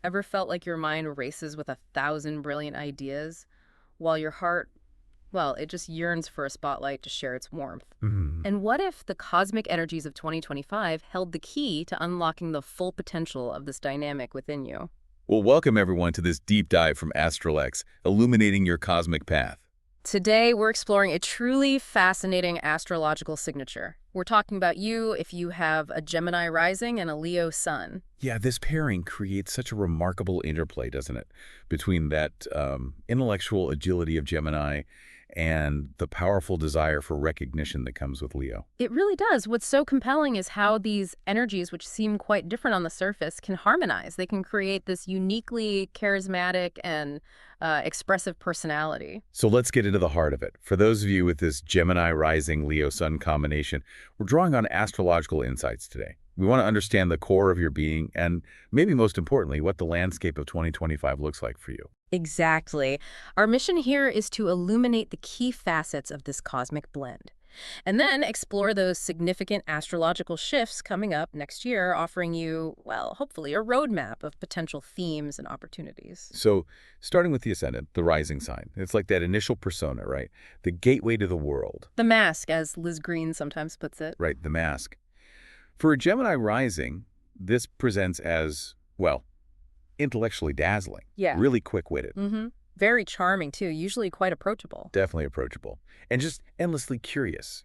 Ever felt like your mind races with 1,000 brilliant ideas while your heart, well, it just yearns for a spotlight to share its warmth? Hmm. And what if the cosmic energies of 2025 held the key to unlocking the full potential of this dynamic within you? Well, welcome everyone to this deep dive from ASTRALX, illuminating your cosmic path. Today, we're exploring a truly fascinating astrological signature. We're talking about you if you have a Gemini rising and a Leo sun. Yeah, this pairing creates such a remarkable interplay, doesn't it? Between that intellectual agility of Gemini and the powerful desire for recognition that comes with Leo. It really does. What's so compelling is how these energies, which seem quite different on the surface, can harmonize. They can create this uniquely charismatic and expressive personality. So let's get into the heart of it. For those of you with this Gemini rising Leo sun combination, we're drawing on astrological insights today. We want to understand the core of your being and, maybe most importantly, what the landscape of 2025 looks like for you. Exactly. Our mission here is to illuminate the key facets of this cosmic blend, and then explore those significant astrological shifts coming up next year, offering you, well, hopefully a roadmap of potential themes and opportunities. So, starting with the ascendant, the rising sign, it's like that initial persona, right? The gateway to the world, The mask, as Liz Green sometimes puts it. right? The mask. For a Gemini rising, this presents as, well, intellectually dazzling, Yeah. really quick-witted, Very charming, too, usually quite approachable. definitely approachable, and just endlessly curious,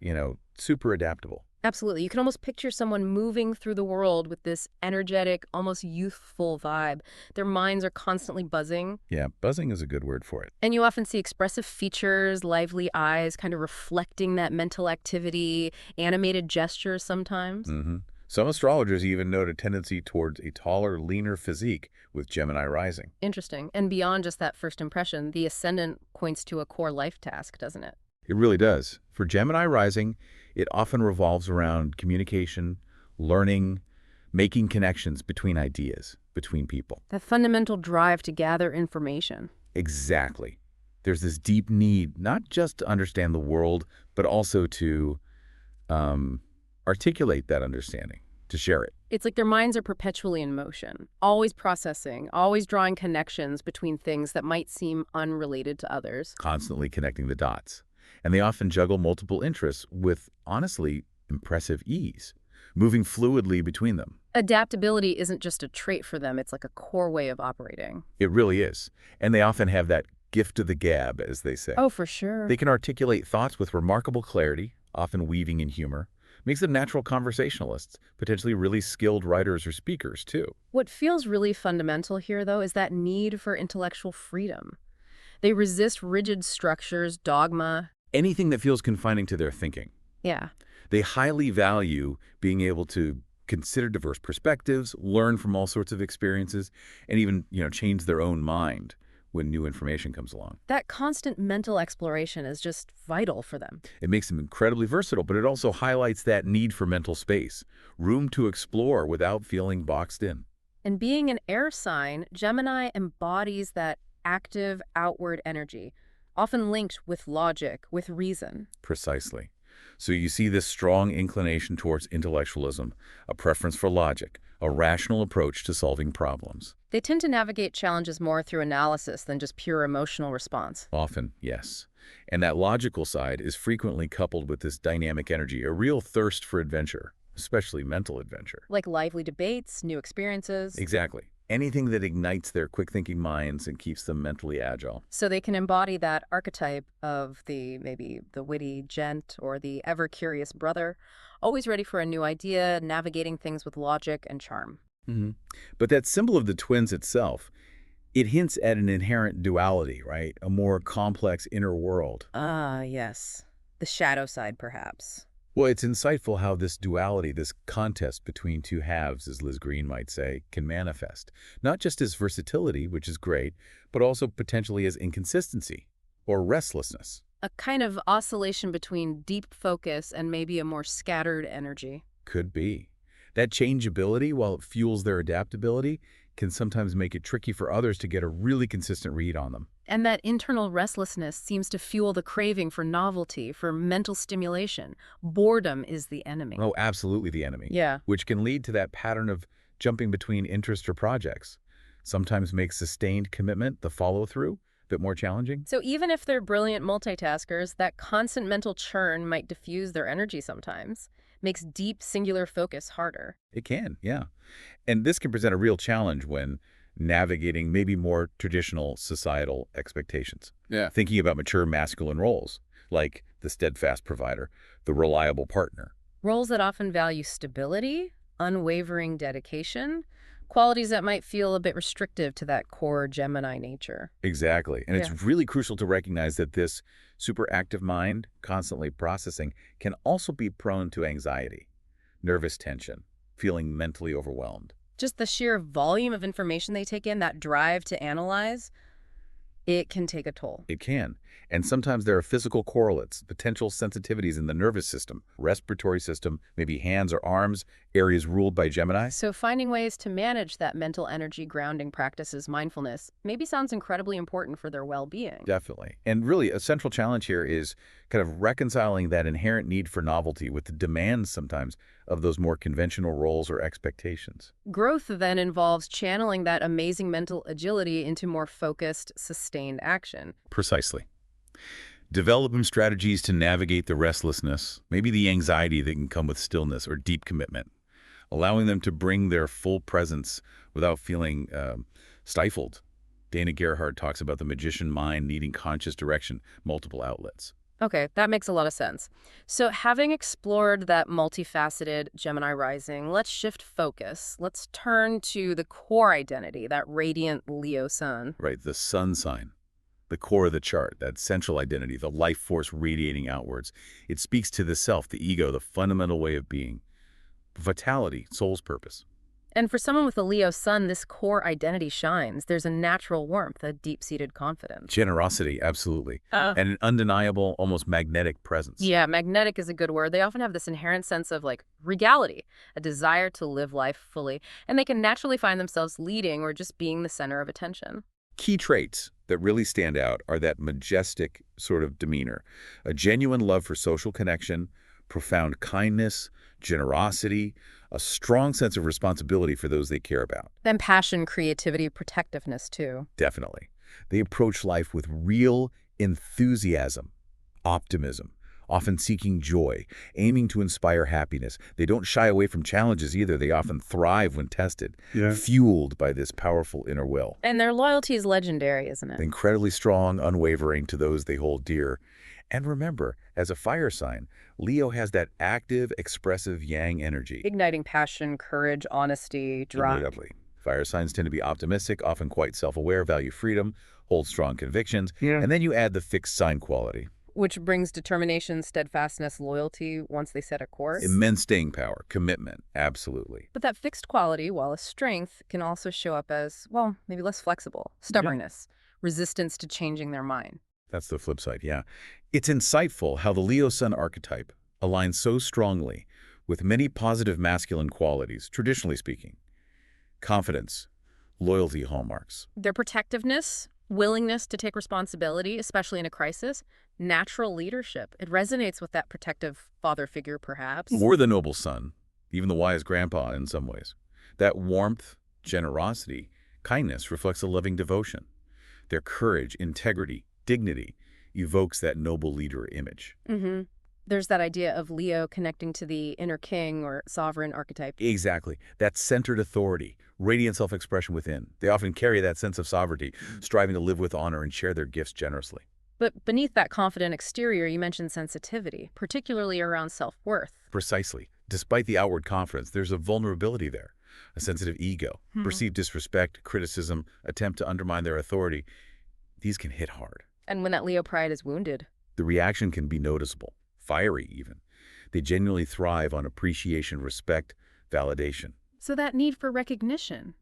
super adaptable. Absolutely. You can almost picture someone moving through the world with this energetic, almost youthful vibe. Their minds are constantly buzzing. Yeah, buzzing is a good word for it. And you often see expressive features, lively eyes, kind of reflecting that mental activity, animated gestures sometimes. Hmm. Some astrologers even note a tendency towards a taller, leaner physique with Gemini rising. Interesting. And beyond just that first impression, the ascendant points to a core life task, doesn't it? It really does. For Gemini rising, it often revolves around communication, learning, making connections between ideas, between people. That fundamental drive to gather information. Exactly. There's this deep need not just to understand the world, but also to articulate that understanding, to share it. It's like their minds are perpetually in motion, always processing, always drawing connections between things that might seem unrelated to others. Constantly connecting the dots. And they often juggle multiple interests with, honestly, impressive ease, moving fluidly between them. Adaptability isn't just a trait for them, it's like a core way of operating. It really is. And they often have that gift of the gab, as they say. Oh, for sure. They can articulate thoughts with remarkable clarity, often weaving in humor. Makes them natural conversationalists, potentially really skilled writers or speakers, too. What feels really fundamental here, though, is that need for intellectual freedom. They resist rigid structures, dogma. Anything that feels confining to their thinking. Yeah. They highly value being able to consider diverse perspectives, learn from all sorts of experiences, and even, change their own mind when new information comes along. That constant mental exploration is just vital for them. It makes them incredibly versatile, but it also highlights that need for mental space, room to explore without feeling boxed in. And being an air sign, Gemini embodies that active outward energy, often linked with logic, with reason. Precisely. So you see this strong inclination towards intellectualism, a preference for logic, a rational approach to solving problems. They tend to navigate challenges more through analysis than just pure emotional response. Often, yes. And that logical side is frequently coupled with this dynamic energy, a real thirst for adventure, especially mental adventure. Like lively debates, new experiences. Exactly. Anything that ignites their quick-thinking minds and keeps them mentally agile. So they can embody that archetype of maybe the witty gent or the ever-curious brother, always ready for a new idea, navigating things with logic and charm. Hmm. But that symbol of the twins itself, it hints at an inherent duality, right? A more complex inner world. Ah, yes. The shadow side, perhaps. Well, it's insightful how this duality, this contest between two halves, as Liz Green might say, can manifest. Not just as versatility, which is great, but also potentially as inconsistency or restlessness. A kind of oscillation between deep focus and maybe a more scattered energy. Could be. That changeability, while it fuels their adaptability, can sometimes make it tricky for others to get a really consistent read on them. And that internal restlessness seems to fuel the craving for novelty, for mental stimulation. Boredom is the enemy. Oh, absolutely the enemy. Yeah. Which can lead to that pattern of jumping between interests or projects. sometimes makes sustained commitment, the follow-through, a bit more challenging. So even if they're brilliant multitaskers, that constant mental churn might diffuse their energy sometimes, makes deep, singular focus harder. It can, yeah. And this can present a real challenge when navigating maybe more traditional societal expectations. Yeah. Thinking about mature masculine roles, like the steadfast provider, the reliable partner. Roles that often value stability, unwavering dedication, qualities that might feel a bit restrictive to that core Gemini nature. Exactly. And Yeah. it's really crucial to recognize that this super active mind, constantly processing, can also be prone to anxiety, nervous tension, feeling mentally overwhelmed. Just the sheer volume of information they take in, that drive to analyze, it can take a toll. It can. And sometimes there are physical correlates, potential sensitivities in the nervous system, respiratory system, maybe hands or arms, areas ruled by Gemini. So finding ways to manage that mental energy grounding practices mindfulness maybe sounds incredibly important for their well-being. Definitely. And really, a central challenge here is kind of reconciling that inherent need for novelty with the demands sometimes of those more conventional roles or expectations. Growth then involves channeling that amazing mental agility into more focused, sustained action. Precisely. Developing strategies to navigate the restlessness, maybe the anxiety that can come with stillness or deep commitment, allowing them to bring their full presence without feeling stifled. Dana Gerhardt talks about the magician mind needing conscious direction, multiple outlets. Okay, that makes a lot of sense. So having explored that multifaceted Gemini rising, let's shift focus. Let's turn to the core identity, that radiant Leo sun. Right, the sun sign, the core of the chart, that central identity, the life force radiating outwards. It speaks to the self, the ego, the fundamental way of being. Vitality, soul's purpose. And for someone with a Leo sun, this core identity shines. There's a natural warmth, a deep-seated confidence. Generosity, absolutely. And an undeniable, almost magnetic presence. Yeah, magnetic is a good word. They often have this inherent sense of regality, a desire to live life fully, and they can naturally find themselves leading or just being the center of attention. Key traits that really stand out are that majestic sort of demeanor, a genuine love for social connection, profound kindness, generosity, a strong sense of responsibility for those they care about. Then passion, creativity, protectiveness too. Definitely. They approach life with real enthusiasm, optimism, often seeking joy, aiming to inspire happiness. They don't shy away from challenges either. They often thrive when tested, fueled by this powerful inner will. And their loyalty is legendary, isn't it? Incredibly strong, unwavering to those they hold dear. And remember, as a fire sign, Leo has that active, expressive yang energy. Igniting passion, courage, honesty, drive. Inevitably. Fire signs tend to be optimistic, often quite self-aware, value freedom, hold strong convictions, and then you add the fixed sign quality. Which brings determination, steadfastness, loyalty once they set a course. Immense staying power, commitment, absolutely. But that fixed quality, while a strength, can also show up as, well, maybe less flexible. Stubbornness, resistance to changing their mind. That's the flip side, yeah. It's insightful how the Leo Sun archetype aligns so strongly with many positive masculine qualities, traditionally speaking. Confidence, loyalty hallmarks. Their protectiveness, willingness to take responsibility, especially in a crisis, natural leadership. It resonates with that protective father figure, perhaps. Or the noble son, even the wise grandpa in some ways. That warmth, generosity, kindness reflects a loving devotion. Their courage, integrity, dignity evokes that noble leader image. There's that idea of Leo connecting to the inner king or sovereign archetype. Exactly. That centered authority, radiant self-expression within. They often carry that sense of sovereignty, striving to live with honor and share their gifts generously. But beneath that confident exterior, you mentioned sensitivity, particularly around self-worth. Precisely. Despite the outward confidence, there's a vulnerability there, a sensitive ego, perceived disrespect, criticism, attempt to undermine their authority. These can hit hard. And when that Leo pride is wounded. The reaction can be noticeable, fiery even. They genuinely thrive on appreciation, respect, validation. So that need for recognition,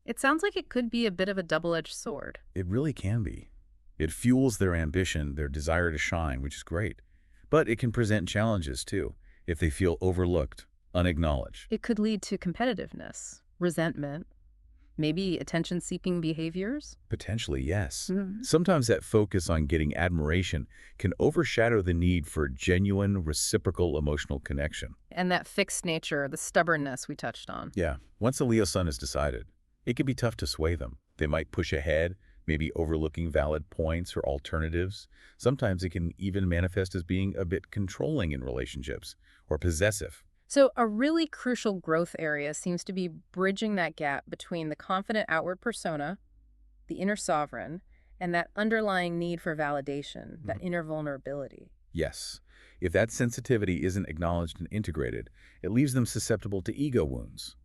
it sounds like it could be a bit of a double-edged sword. It really can be. It fuels their ambition, their desire to shine, which is great. But it can present challenges, too, if they feel overlooked, unacknowledged. It could lead to competitiveness, resentment, maybe attention-seeking behaviors? Potentially, yes. Sometimes that focus on getting admiration can overshadow the need for genuine, reciprocal emotional connection. And that fixed nature, the stubbornness we touched on. Yeah. Once the Leo sun is decided, It can be tough to sway them. They might push ahead, maybe overlooking valid points or alternatives. Sometimes it can even manifest as being a bit controlling in relationships or possessive. So a really crucial growth area seems to be bridging that gap between the confident outward persona, the inner sovereign, and that underlying need for validation, that Mhm. inner vulnerability. Yes. If that sensitivity isn't acknowledged and integrated, it leaves them susceptible to ego wounds.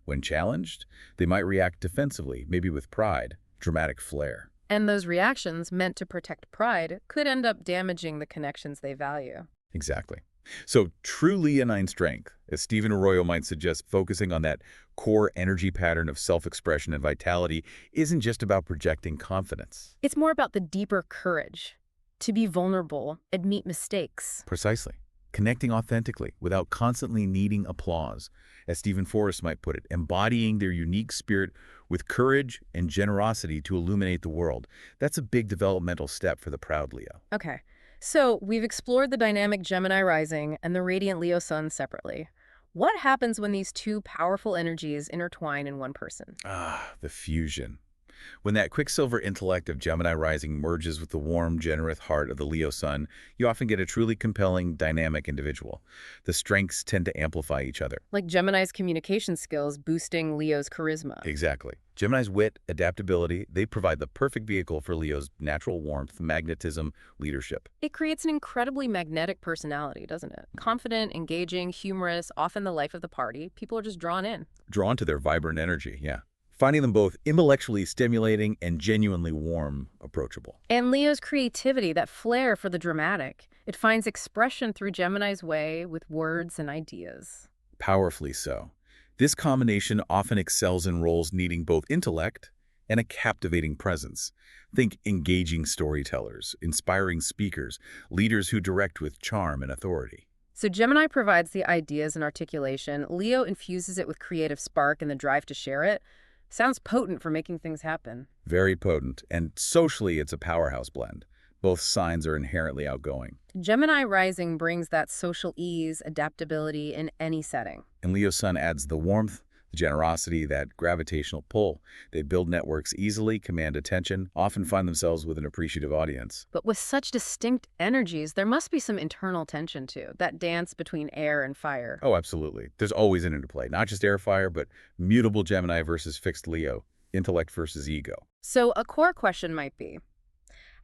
When challenged, they might react defensively, maybe with pride, dramatic flair. And those reactions, meant to protect pride, could end up damaging the connections they value. Exactly. So true leonine strength, as Stephen Arroyo might suggest, focusing on that core energy pattern of self-expression and vitality, isn't just about projecting confidence. It's more about the deeper courage to be vulnerable, admit mistakes. Precisely. Connecting authentically without constantly needing applause. As Stephen Forrest might put it, embodying their unique spirit with courage and generosity to illuminate the world. That's a big developmental step for the proud Leo. Okay, so we've explored the dynamic Gemini rising and the radiant Leo sun separately. What happens when these two powerful energies intertwine in one person? Ah, the fusion. When that quicksilver intellect of Gemini rising merges with the warm, generous heart of the Leo sun, you often get a truly compelling, dynamic individual. The strengths tend to amplify each other. Like Gemini's communication skills boosting Leo's charisma. Exactly. Gemini's wit, adaptability, they provide the perfect vehicle for Leo's natural warmth, magnetism, leadership. It creates an incredibly magnetic personality, doesn't it? Confident, engaging, humorous, often the life of the party. People are just drawn in. Drawn to their vibrant energy, yeah. Finding them both intellectually stimulating and genuinely warm, approachable. And Leo's creativity, that flair for the dramatic, it finds expression through Gemini's way with words and ideas. Powerfully so. This combination often excels in roles needing both intellect and a captivating presence. Think engaging storytellers, inspiring speakers, leaders who direct with charm and authority. So Gemini provides the ideas and articulation. Leo infuses it with creative spark and the drive to share it. Sounds potent for making things happen. Very potent, and socially it's a powerhouse blend. Both signs are inherently outgoing. Gemini rising brings that social ease, adaptability in any setting. And Leo sun adds the warmth, the generosity, that gravitational pull. They build networks easily, command attention, often find themselves with an appreciative audience. But with such distinct energies, there must be some internal tension too, that dance between air and fire. Oh, absolutely. There's always an interplay, not just air fire, but mutable Gemini versus fixed Leo, intellect versus ego. So a core question might be,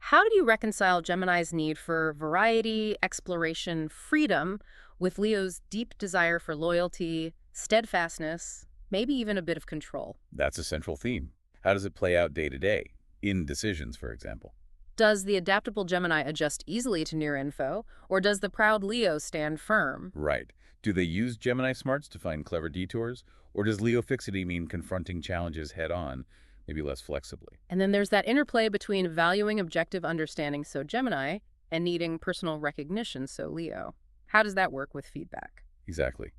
how do you reconcile Gemini's need for variety, exploration, freedom with Leo's deep desire for loyalty, steadfastness, maybe even a bit of control? That's a central theme. How does it play out day to day? In decisions, for example. Does the adaptable Gemini adjust easily to near info, or does the proud Leo stand firm? Right. Do they use Gemini smarts to find clever detours? Or does Leo fixity mean confronting challenges head on, maybe less flexibly? And then there's that interplay between valuing objective understanding, so Gemini, and needing personal recognition, so Leo. How does that work with feedback? Exactly.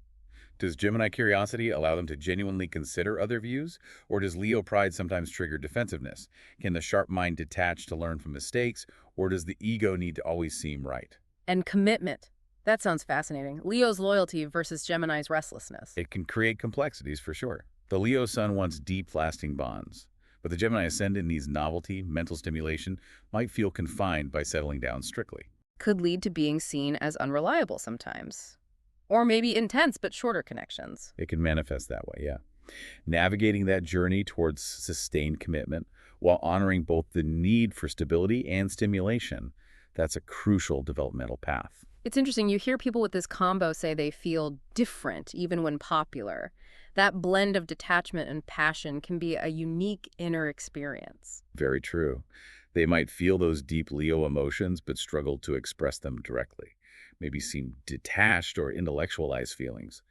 Does Gemini curiosity allow them to genuinely consider other views? Or does Leo pride sometimes trigger defensiveness? Can the sharp mind detach to learn from mistakes? Or does the ego need to always seem right? And commitment. That sounds fascinating. Leo's loyalty versus Gemini's restlessness. It can create complexities for sure. The Leo sun wants deep, lasting bonds. But the Gemini ascendant needs novelty, mental stimulation, might feel confined by settling down strictly. Could lead to being seen as unreliable sometimes. Or maybe intense but shorter connections. It can manifest that way, yeah. Navigating that journey towards sustained commitment while honoring both the need for stability and stimulation, that's a crucial developmental path. It's interesting, you hear people with this combo say they feel different even when popular. That blend of detachment and passion can be a unique inner experience. Very true. They might feel those deep Leo emotions but struggle to express them directly. Maybe seem detached or intellectualized feelings.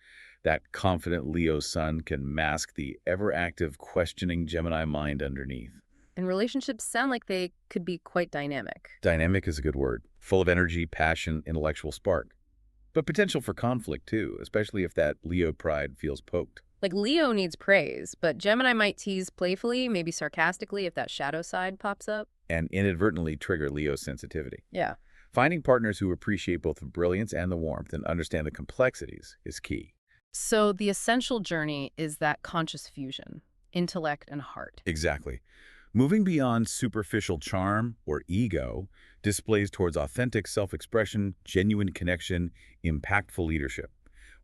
That confident Leo sun can mask the ever-active, questioning Gemini mind underneath. And relationships sound like they could be quite dynamic. Dynamic is a good word. Full of energy, passion, intellectual spark. But potential for conflict, too, especially if that Leo pride feels poked. Like Leo needs praise, but Gemini might tease playfully, maybe sarcastically if that shadow side pops up. And inadvertently trigger Leo's sensitivity. Yeah. Finding partners who appreciate both the brilliance and the warmth and understand the complexities is key. So the essential journey is that conscious fusion. intellect and heart. Exactly. Moving beyond superficial charm or ego displays towards authentic self-expression, genuine connection, impactful leadership.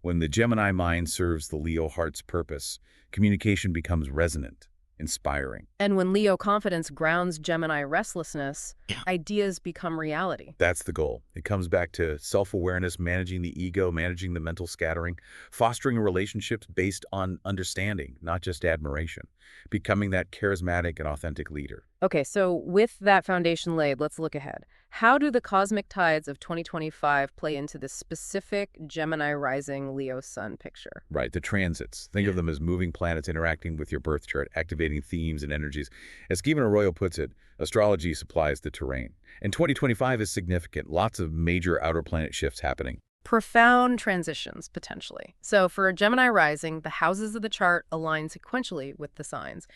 When the Gemini mind serves the Leo heart's purpose, communication becomes resonant, inspiring. And when Leo confidence grounds Gemini restlessness, ideas become reality. That's the goal. It comes back to self-awareness, managing the ego, managing the mental scattering, fostering relationships based on understanding, not just admiration, becoming that charismatic and authentic leader. Okay, so with that foundation laid, let's look ahead. How do the cosmic tides of 2025 play into this specific Gemini rising Leo sun picture? Right, the transits. Think of them as moving planets interacting with your birth chart, activating themes and energies. As Stephen Arroyo puts it, astrology supplies the terrain. And 2025 is significant. Lots of major outer planet shifts happening. Profound transitions, potentially. So for a Gemini rising, the houses of the chart align sequentially with the signs.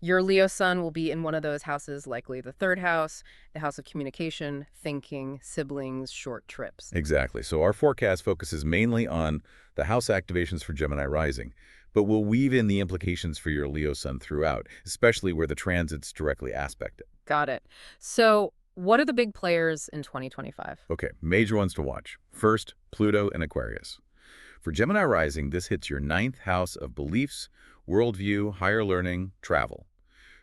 Your Leo sun will be in one of those houses, likely the third house, the house of communication, thinking, siblings, short trips. Exactly. So our forecast focuses mainly on the house activations for Gemini rising, but we'll weave in the implications for your Leo sun throughout, especially where the transits directly aspect it. Got it. So what are the big players in 2025? Okay, major ones to watch. First, Pluto and Aquarius. For Gemini rising, this hits your ninth house of beliefs, worldview, higher learning, travel.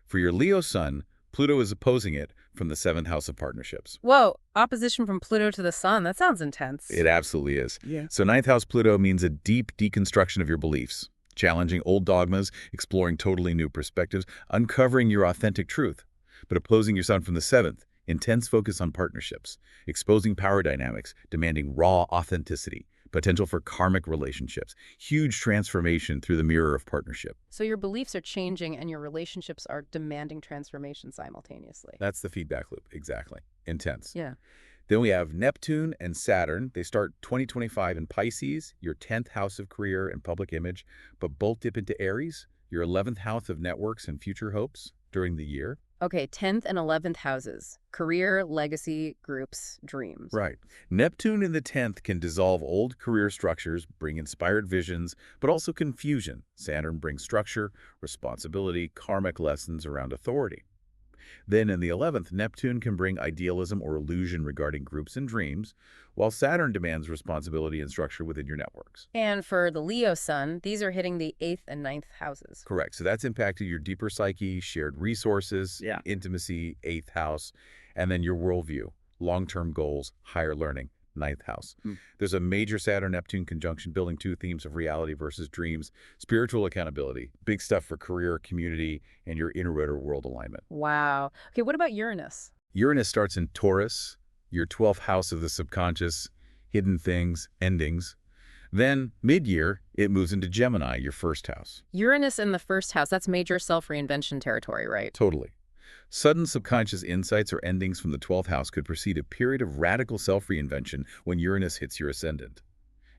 For your Leo sun, Pluto is opposing it from the seventh house of partnerships. Whoa, opposition from Pluto to the sun. That sounds intense. It absolutely is. Yeah. So ninth house Pluto means a deep deconstruction of your beliefs, challenging old dogmas, exploring totally new perspectives, uncovering your authentic truth. But opposing your sun from the seventh, intense focus on partnerships, exposing power dynamics, demanding raw authenticity, potential for karmic relationships, huge transformation through the mirror of partnership. So your beliefs are changing and your relationships are demanding transformation simultaneously. That's the feedback loop, exactly. Intense. Yeah. Then we have Neptune and Saturn. They start 2025 in Pisces, your 10th house of career and public image, but both dip into Aries, your 11th house of networks and future hopes during the year. Okay, 10th and 11th houses. Career, legacy, groups, dreams. Right. Neptune in the 10th can dissolve old career structures, bring inspired visions, but also confusion. Saturn brings structure, responsibility, karmic lessons around authority. Then in the 11th, Neptune can bring idealism or illusion regarding groups and dreams, while Saturn demands responsibility and structure within your networks. And for the Leo sun, these are hitting the 8th and 9th houses. Correct. So that's impacted your deeper psyche, shared resources, Yeah. intimacy, 8th house, and then your worldview, long-term goals, higher learning, 9th house. There's a major Saturn-Neptune conjunction building two themes of reality versus dreams, spiritual accountability, big stuff for career, community, and your inner world alignment. Wow. Okay, what about Uranus? Uranus starts in Taurus, your 12th house of the subconscious, hidden things, endings. Then, mid-year, it moves into Gemini, your first house. Uranus in the first house, that's major self-reinvention territory, right? Totally. Sudden subconscious insights or endings from the 12th house could precede a period of radical self-reinvention when Uranus hits your ascendant.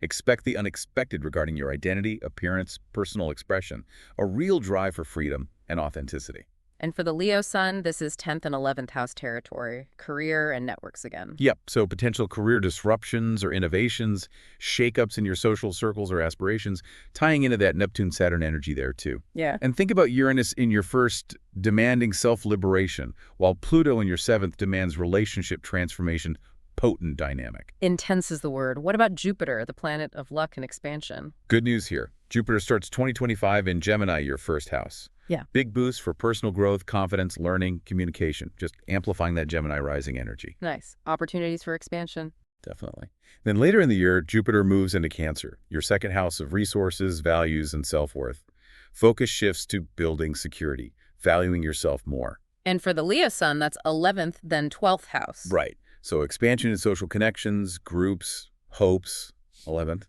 Expect the unexpected regarding your identity, appearance, personal expression, a real drive for freedom and authenticity. And for the Leo sun, this is 10th and 11th house territory, career and networks again. Yep, so potential career disruptions or innovations, shakeups in your social circles or aspirations, tying into that Neptune-Saturn energy there too. Yeah. And think about Uranus in your first, demanding self-liberation, while Pluto in your seventh demands relationship transformation, potent dynamic. Intense is the word. What about Jupiter, the planet of luck and expansion? Good news here. Jupiter starts 2025 in Gemini, your first house. Yeah. Big boost for personal growth, confidence, learning, communication, just amplifying that Gemini rising energy. Nice. Opportunities for expansion. Definitely. Then later in the year, Jupiter moves into Cancer, your second house of resources, values, and self-worth. Focus shifts to building security, valuing yourself more. And for the Leo sun, that's 11th, then 12th house. Right. So expansion in social connections, groups, hopes, 11th,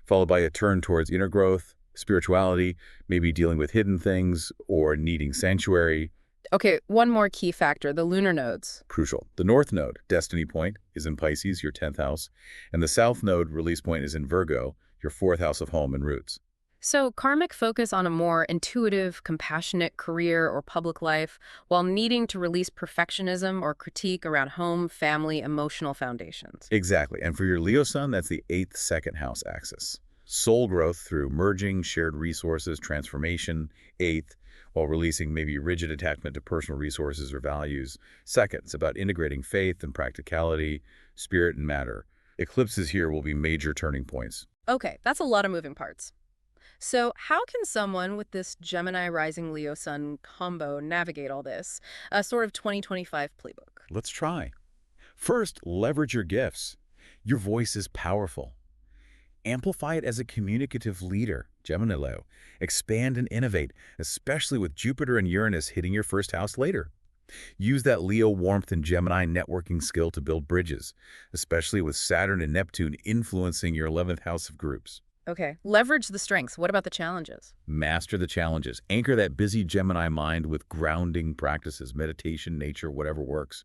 followed by a turn towards inner growth, spirituality, maybe dealing with hidden things or needing sanctuary. Okay, one more key factor, the lunar nodes. Crucial. The North Node, Destiny Point, is in Pisces, your 10th house, and the South Node, Release Point, is in Virgo, your 4th house of home and roots. So karmic focus on a more intuitive, compassionate career or public life while needing to release perfectionism or critique around home, family, emotional foundations. Exactly. And for your Leo sun, that's the 8th second house axis. Soul growth through merging, shared resources, transformation, 8th, while releasing maybe rigid attachment to personal resources or values. Second, it's about integrating faith and practicality, spirit and matter. Eclipses here will be major turning points. Okay, that's a lot of moving parts. So how can someone with this Gemini Rising Leo Sun combo navigate all this? A sort of 2025 playbook. Let's try. First, leverage your gifts. Your voice is powerful. Amplify it as a communicative leader, Gemini Leo. Expand and innovate, especially with Jupiter and Uranus hitting your first house later. Use that Leo warmth and Gemini networking skill to build bridges, especially with Saturn and Neptune influencing your 11th house of groups. Okay, leverage the strengths. What about the challenges? Master the challenges. Anchor that busy Gemini mind with grounding practices, meditation, nature, whatever works.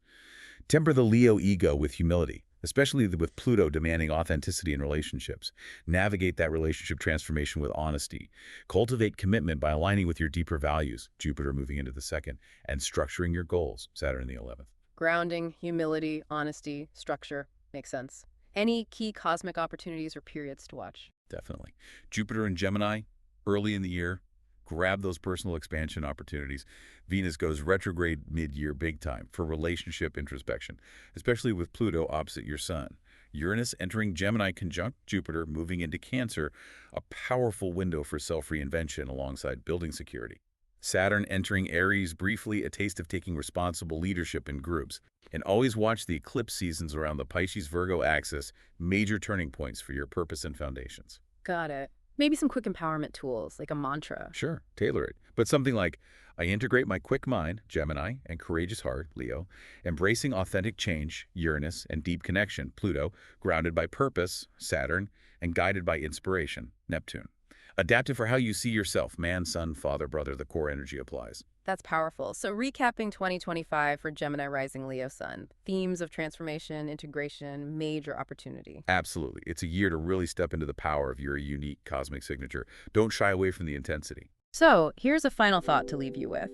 Temper the Leo ego with humility, especially with Pluto demanding authenticity in relationships. Navigate that relationship transformation with honesty. Cultivate commitment by aligning with your deeper values, Jupiter moving into the second, and structuring your goals, Saturn in the 11th. Grounding, humility, honesty, structure. Makes sense. Any key cosmic opportunities or periods to watch? Definitely. Jupiter and Gemini, early in the year, grab those personal expansion opportunities. Venus goes retrograde mid-year big time for relationship introspection, especially with Pluto opposite your sun. Uranus entering Gemini conjunct Jupiter moving into Cancer, a powerful window for self-reinvention alongside building security. Saturn entering Aries briefly, a taste of taking responsible leadership in groups. And always watch the eclipse seasons around the Pisces-Virgo axis, major turning points for your purpose and foundations. Got it. Maybe some quick empowerment tools, like a mantra. Sure, tailor it. But something like, I integrate my quick mind, Gemini, and courageous heart, Leo, embracing authentic change, Uranus, and deep connection, Pluto, grounded by purpose, Saturn, and guided by inspiration, Neptune. Adaptive for how you see yourself, man, sun, father, brother, the core energy applies. That's powerful. So recapping 2025 for Gemini Rising Leo Sun, themes of transformation, integration, major opportunity. Absolutely. It's a year to really step into the power of your unique cosmic signature. Don't shy away from the intensity. So here's a final thought to leave you with.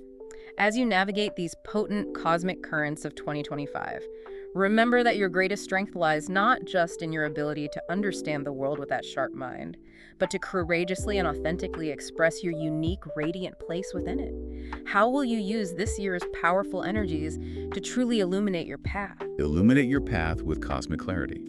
As you navigate these potent cosmic currents of 2025, remember that your greatest strength lies not just in your ability to understand the world with that sharp mind, but to courageously and authentically express your unique, radiant place within it. How will you use this year's powerful energies to truly illuminate your path? Illuminate your path with cosmic clarity.